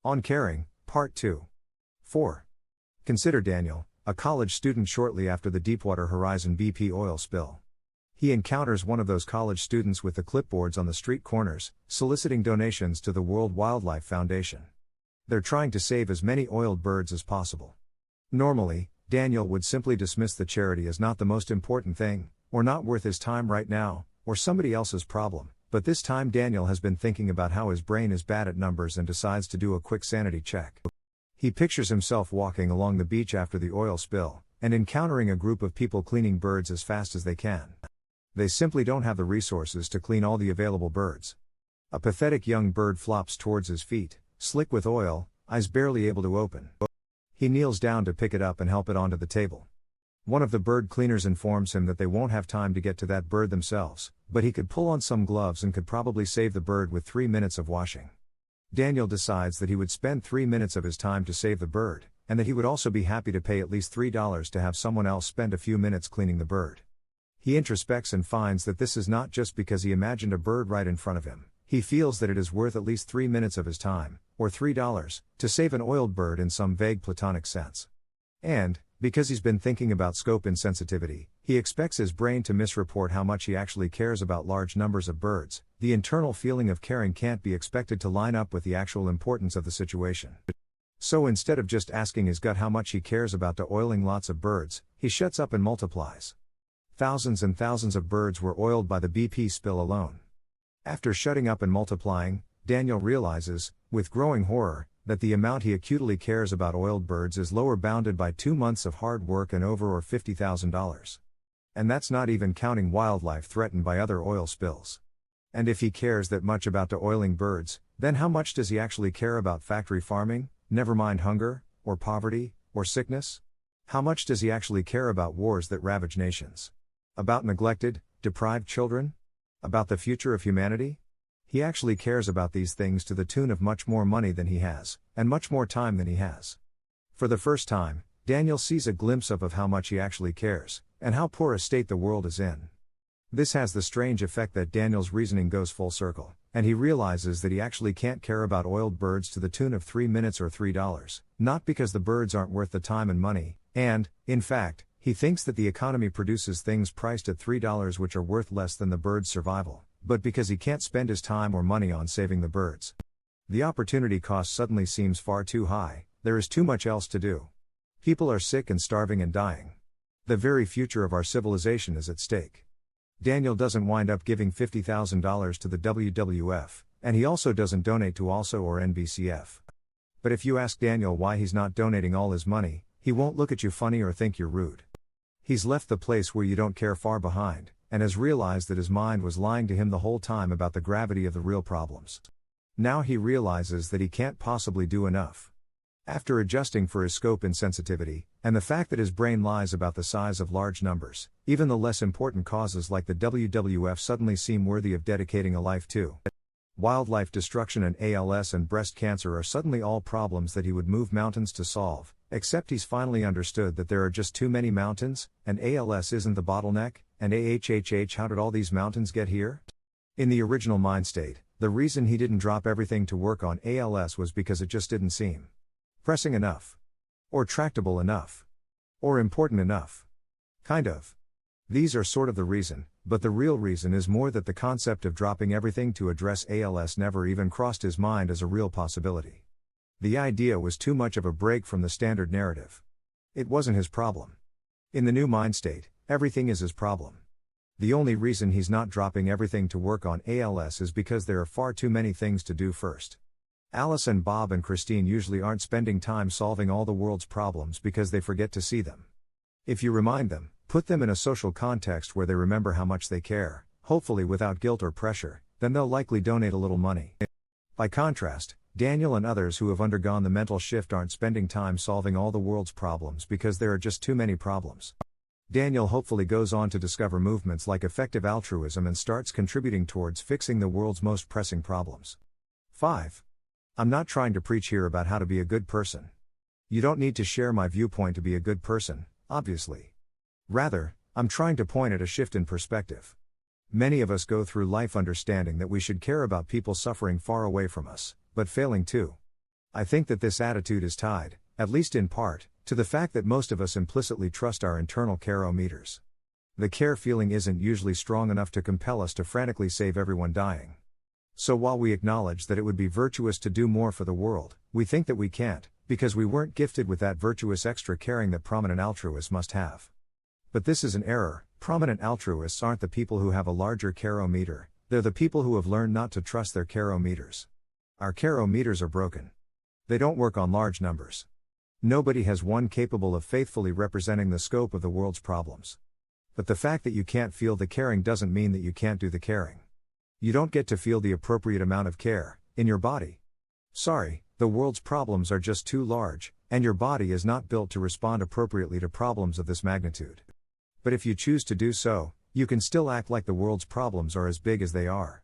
On Caring, Part 2. 4. Consider Daniel, a college student shortly after the Deepwater Horizon BP oil spill. He encounters one of those college students with the clipboards on the street corners, soliciting donations to the World Wildlife Foundation. They're trying to save as many oiled birds as possible. Normally, Daniel would simply dismiss the charity as not the most important thing, or not worth his time right now, or somebody else's problem, but this time Daniel has been thinking about how his brain is bad at numbers and decides to do a quick sanity check. He pictures himself walking along the beach after the oil spill, and encountering a group of people cleaning birds as fast as they can. They simply don't have the resources to clean all the available birds. A pathetic young bird flops towards his feet, slick with oil, eyes barely able to open. He kneels down to pick it up and help it onto the table. One of the bird cleaners informs him that they won't have time to get to that bird themselves, but he could pull on some gloves and could probably save the bird with 3 minutes of washing. Daniel decides that he would spend 3 minutes of his time to save the bird, and that he would also be happy to pay at least $3 to have someone else spend a few minutes cleaning the bird. He introspects and finds that this is not just because he imagined a bird right in front of him. He feels that it is worth at least 3 minutes of his time, or $3, to save an oiled bird in some vague platonic sense. And, because he's been thinking about scope insensitivity, he expects his brain to misreport how much he actually cares about large numbers of birds. The internal feeling of caring can't be expected to line up with the actual importance of the situation. So instead of just asking his gut how much he cares about oiling lots of birds, he shuts up and multiplies. Thousands and thousands of birds were oiled by the BP spill alone. After shutting up and multiplying, Daniel realizes, with growing horror, that the amount he acutely cares about oiled birds is lower bounded by 2 months of hard work and over or $50,000. And that's not even counting wildlife threatened by other oil spills. And if he cares that much about oiling birds, then how much does he actually care about factory farming, never mind hunger, or poverty, or sickness? How much does he actually care about wars that ravage nations? About neglected, deprived children? About the future of humanity? He actually cares about these things to the tune of much more money than he has, and much more time than he has. For the first time, Daniel sees a glimpse of how much he actually cares, and how poor a state the world is in. This has the strange effect that Daniel's reasoning goes full circle, and he realizes that he actually can't care about oiled birds to the tune of 3 minutes or $3, not because the birds aren't worth the time and money, and, in fact, he thinks that the economy produces things priced at $3 which are worth less than the bird's survival, but because he can't spend his time or money on saving the birds. The opportunity cost suddenly seems far too high. There is too much else to do. People are sick and starving and dying. The very future of our civilization is at stake. Daniel doesn't wind up giving $50,000 to the WWF, and he also doesn't donate to ALSO or NBCF. But if you ask Daniel why he's not donating all his money, he won't look at you funny or think you're rude. He's left the place where you don't care far behind, and has realized that his mind was lying to him the whole time about the gravity of the real problems. Now he realizes that he can't possibly do enough. After adjusting for his scope insensitivity, and the fact that his brain lies about the size of large numbers, even the less important causes like the WWF suddenly seem worthy of dedicating a life to. Wildlife destruction and ALS and breast cancer are suddenly all problems that he would move mountains to solve, except he's finally understood that there are just too many mountains, and ALS isn't the bottleneck, and how did all these mountains get here? In the original mind state, the reason he didn't drop everything to work on ALS was because it just didn't seem pressing enough. Or tractable enough. Or important enough. Kind of. These are sort of the reason, but the real reason is more that the concept of dropping everything to address ALS never even crossed his mind as a real possibility. The idea was too much of a break from the standard narrative. It wasn't his problem. In the new mind state, everything is his problem. The only reason he's not dropping everything to work on ALS is because there are far too many things to do first. Alice and Bob and Christine usually aren't spending time solving all the world's problems because they forget to see them. If you remind them, put them in a social context where they remember how much they care, hopefully without guilt or pressure, then they'll likely donate a little money. By contrast, Daniel and others who have undergone the mental shift aren't spending time solving all the world's problems because there are just too many problems. Daniel hopefully goes on to discover movements like effective altruism and starts contributing towards fixing the world's most pressing problems. 5. I'm not trying to preach here about how to be a good person. You don't need to share my viewpoint to be a good person, obviously. Rather, I'm trying to point at a shift in perspective. Many of us go through life understanding that we should care about people suffering far away from us, but failing to. I think that this attitude is tied, at least in part, to the fact that most of us implicitly trust our internal care-o-meters. The care feeling isn't usually strong enough to compel us to frantically save everyone dying. So while we acknowledge that it would be virtuous to do more for the world, we think that we can't, because we weren't gifted with that virtuous extra caring that prominent altruists must have. But this is an error. Prominent altruists aren't the people who have a larger care-o-meter, they're the people who have learned not to trust their care-o-meters. Our care-o-meters are broken. They don't work on large numbers. Nobody has one capable of faithfully representing the scope of the world's problems. But the fact that you can't feel the caring doesn't mean that you can't do the caring. You don't get to feel the appropriate amount of care in your body. Sorry, the world's problems are just too large, and your body is not built to respond appropriately to problems of this magnitude. But if you choose to do so, you can still act like the world's problems are as big as they are.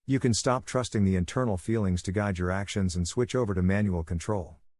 You can stop trusting the internal feelings to guide your actions and switch over to manual control.